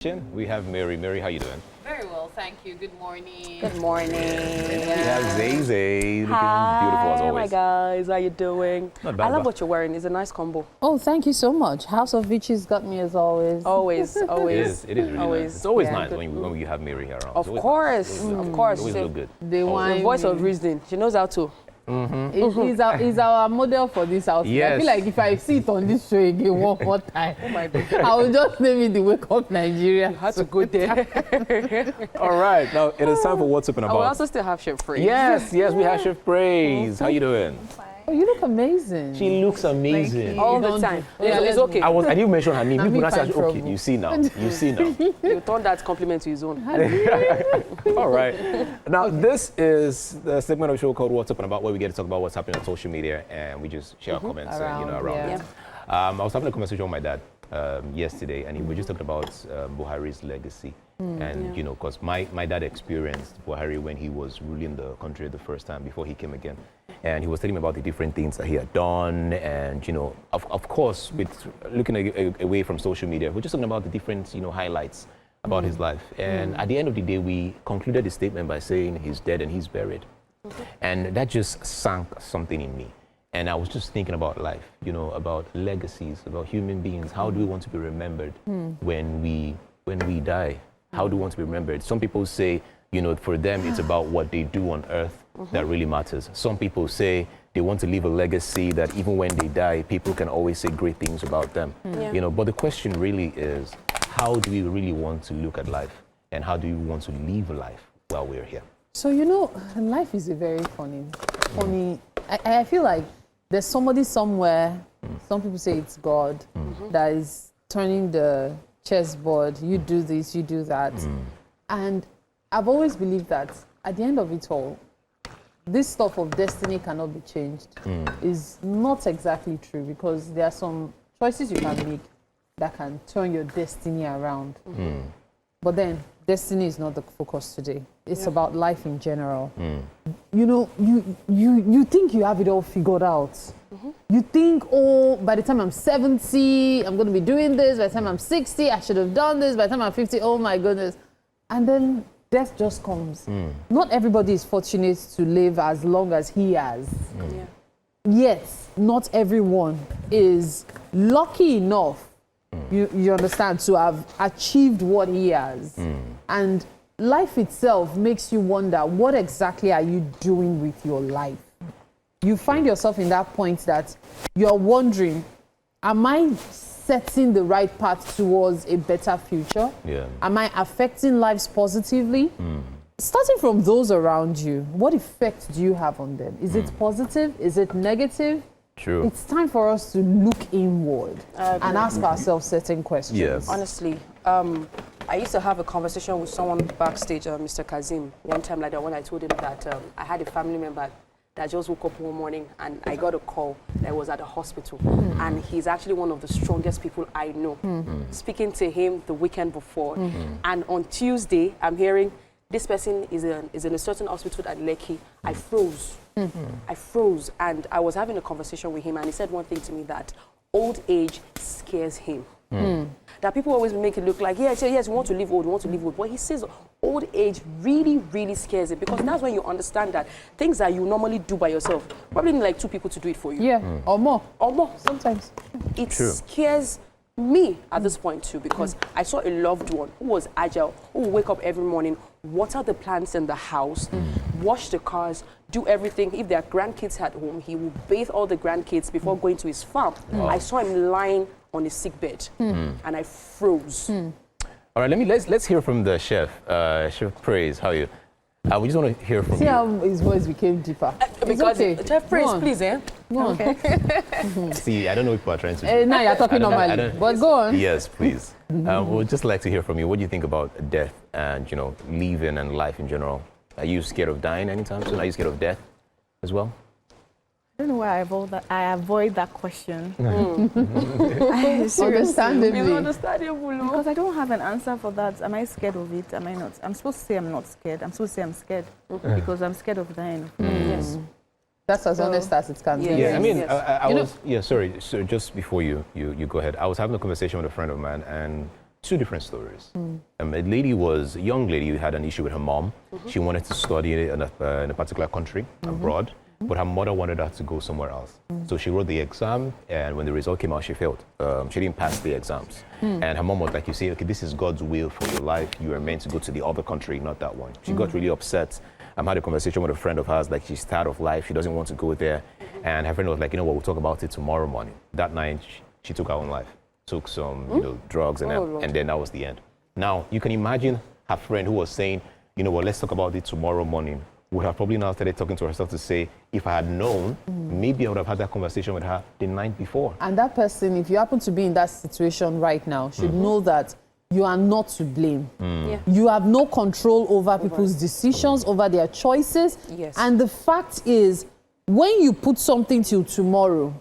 We have Mary. Mary, how you doing? Very well, thank you. Good morning. Good morning. We have Zeine, looking beautiful as always. Hi, my guys. How you doing? Not bad, I love what you're wearing. It's a nice combo. Oh, thank you so much. House of Vichy's got me as always. Always, always. It is really nice. It's always nice when you have Mary here around. Of course, of course. Always look good. The voice of reason. She knows how to. He's our model for this house. Yes. I feel like if I see it on this show again one more time, Oh my God. I will just name it the Wake Up Nigeria. You had to go there. All right, now it is time for What's Up and I will About. also still have Chef Free. Yes, we have Chef Praise. How you doing? Oh, you look amazing. She looks amazing. All You the don't- time. Yeah, It's okay. I didn't mention her name. Now People me now say, find okay, trouble. you see now. You turn that compliment to his own. All right. Now, this is the segment of the show called What's Up and About, where we get to talk about what's happening on social media and we just share our comments around yeah. it. I was having a conversation with my dad yesterday, and we were just talking about Buhari's legacy. And, you know, because my dad experienced Buhari when he was ruling the country the first time before he came again. And he was telling me about the different things that he had done. And, you know, of course, with looking away from social media, we're just talking about the different, you know, highlights about his life. And at the end of the day, we concluded the statement by saying he's dead and he's buried. And that just sank something in me. And I was just thinking about life, you know, about legacies, about human beings. How do we want to be remembered when we die? How do we want to be remembered? Some people say, you know, for them, it's about what they do on earth that really matters. Some people say they want to leave a legacy that even when they die, people can always say great things about them. You know, but the question really is, how do we really want to look at life? And how do we want to live life while we're here? So, you know, life is a very funny. I feel like there's somebody somewhere, some people say it's God, that is turning the chessboard. You do this, you do that. And I've always believed that at the end of it all, this stuff of destiny cannot be changed is not exactly true, because there are some choices you can make that can turn your destiny around. But then destiny is not the focus today. It's about life in general. You know, you think you have it all figured out. You think, oh, by the time I'm 70, I'm going to be doing this. By the time I'm 60, I should have done this. By the time I'm 50, oh my goodness. And then death just comes. Not everybody is fortunate to live as long as he has. Yet, not everyone is lucky enough, you understand, to have achieved what he has. And life itself makes you wonder, what exactly are you doing with your life? You find yourself in that point that you're wondering, am I setting the right path towards a better future? Am I affecting lives positively? Starting from those around you, what effect do you have on them? Is it positive? Is it negative? True. It's time for us to look inward and ask ourselves certain questions. Yes. Honestly, I used to have a conversation with someone backstage, Mr. Kashim, one time like that, when I told him that I had a family member that just woke up one morning and I got a call that was at the hospital. And he's actually one of the strongest people I know. Speaking to him the weekend before. And on Tuesday, I'm hearing this person is in a certain hospital at Lekki. I froze. I froze. And I was having a conversation with him, and he said one thing to me, that old age scares him. That people always make it look like, yes, we want to live old, But he says old age really, really scares him, because that's when you understand that things that you normally do by yourself, probably need like two people to do it for you. Yeah, or more. Or more. Sometimes. It scares me at this point too, because I saw a loved one who was agile, who would wake up every morning, water the plants in the house, wash the cars, do everything. If there are grandkids at home, he would bathe all the grandkids before going to his farm. I saw him lying on a sick bed, and I froze. All right, let's hear from the chef. Chef Praise, how are you? We just want to hear from See you. how his voice became deeper. Because okay. Chef Praise, Go on. please, Go on. See, I don't know if people are trying to. Now you're talking normally, but go on. Yes, please. We'd just like to hear from you. What do you think about death and, you know, living and life in general? Are you scared of dying anytime soon? Are you scared of death as well? I don't know why I avoid that question. Understandably. It's understandable. Because I don't have an answer for that. Am I scared of it? Am I not? I'm supposed to say I'm not scared. I'm supposed to say I'm scared because I'm scared of dying. Yes. That's as honest as it can be. Yeah, I mean, Yes. I was, yeah, sorry. So just before you go ahead, I was having a conversation with a friend of mine, and two different stories. A young lady who had an issue with her mom. She wanted to study in a particular country, abroad, but her mother wanted her to go somewhere else. So she wrote the exam, and when the result came out, she failed. She didn't pass the exams. And her mom was like, you say, okay, this is God's will for your life. You are meant to go to the other country, not that one. She got really upset. I had a conversation with a friend of hers, like she's tired of life. She doesn't want to go there. And her friend was like, you know what, we'll talk about it tomorrow morning. That night, she took her own life. Took some drugs and then that was the end. Now, you can imagine her friend who was saying, you know what, let's talk about it tomorrow morning. Would have probably now started talking to herself to say, if I had known, maybe I would have had that conversation with her the night before. And that person, if you happen to be in that situation right now, should know that you are not to blame. You have no control over people's decisions, over their choices. Yes. And the fact is, when you put something till tomorrow,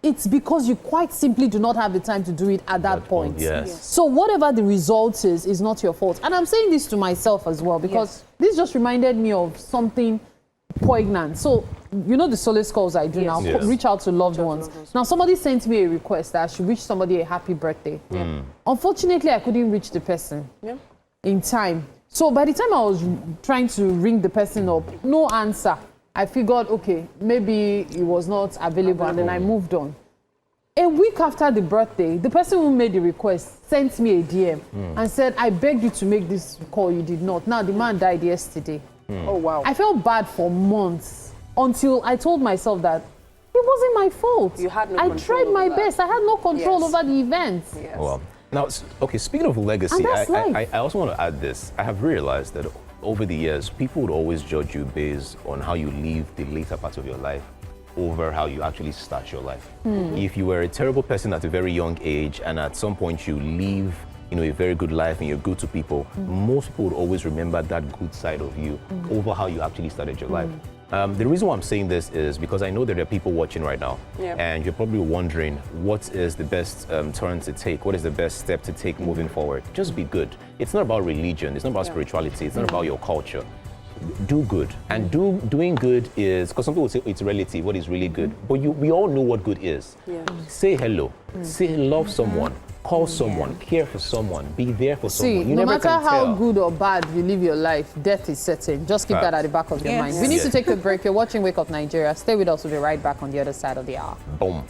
it's because you quite simply do not have the time to do it at that point. Yes. So whatever the result is not your fault. And I'm saying this to myself as well, because this just reminded me of something poignant. So, you know the solace calls I do now, reach out to loved ones. Now, somebody sent me a request that I should wish somebody a happy birthday. Unfortunately, I couldn't reach the person in time. So by the time I was trying to ring the person up, no answer. I figured, okay, maybe it was not available, and then I moved on. A week after the birthday, the person who made the request sent me a DM and said, I begged you to make this call, you did not. Now, the man died yesterday. Oh, wow. I felt bad for months until I told myself that it wasn't my fault. You had no I control tried my over that. best. I had no control over the event. Yes. Well, now, okay, speaking of legacy, And that's life. I also want to add this. I have realized that over the years, people would always judge you based on how you live the later part of your life over how you actually start your life. If you were a terrible person at a very young age and at some point you live a very good life and you're good to people, most people would always remember that good side of you over how you actually started your life. The reason why I'm saying this is because I know that there are people watching right now, and you're probably wondering what is the best turn to take, what is the best step to take moving forward. Just be good. It's not about religion, it's not about spirituality, it's not about your culture. Do good. And doing good is, because some people say it's relative, what is really good, but we all know what good is. Say hello, say love someone, call someone, care for someone, be there for someone. You no never matter can how tell. good or bad you live your life, death is certain. Just keep that at the back of your mind. We need to take a break. You're watching Wake Up Nigeria. Stay with us. We'll be right back on the other side of the hour. Boom.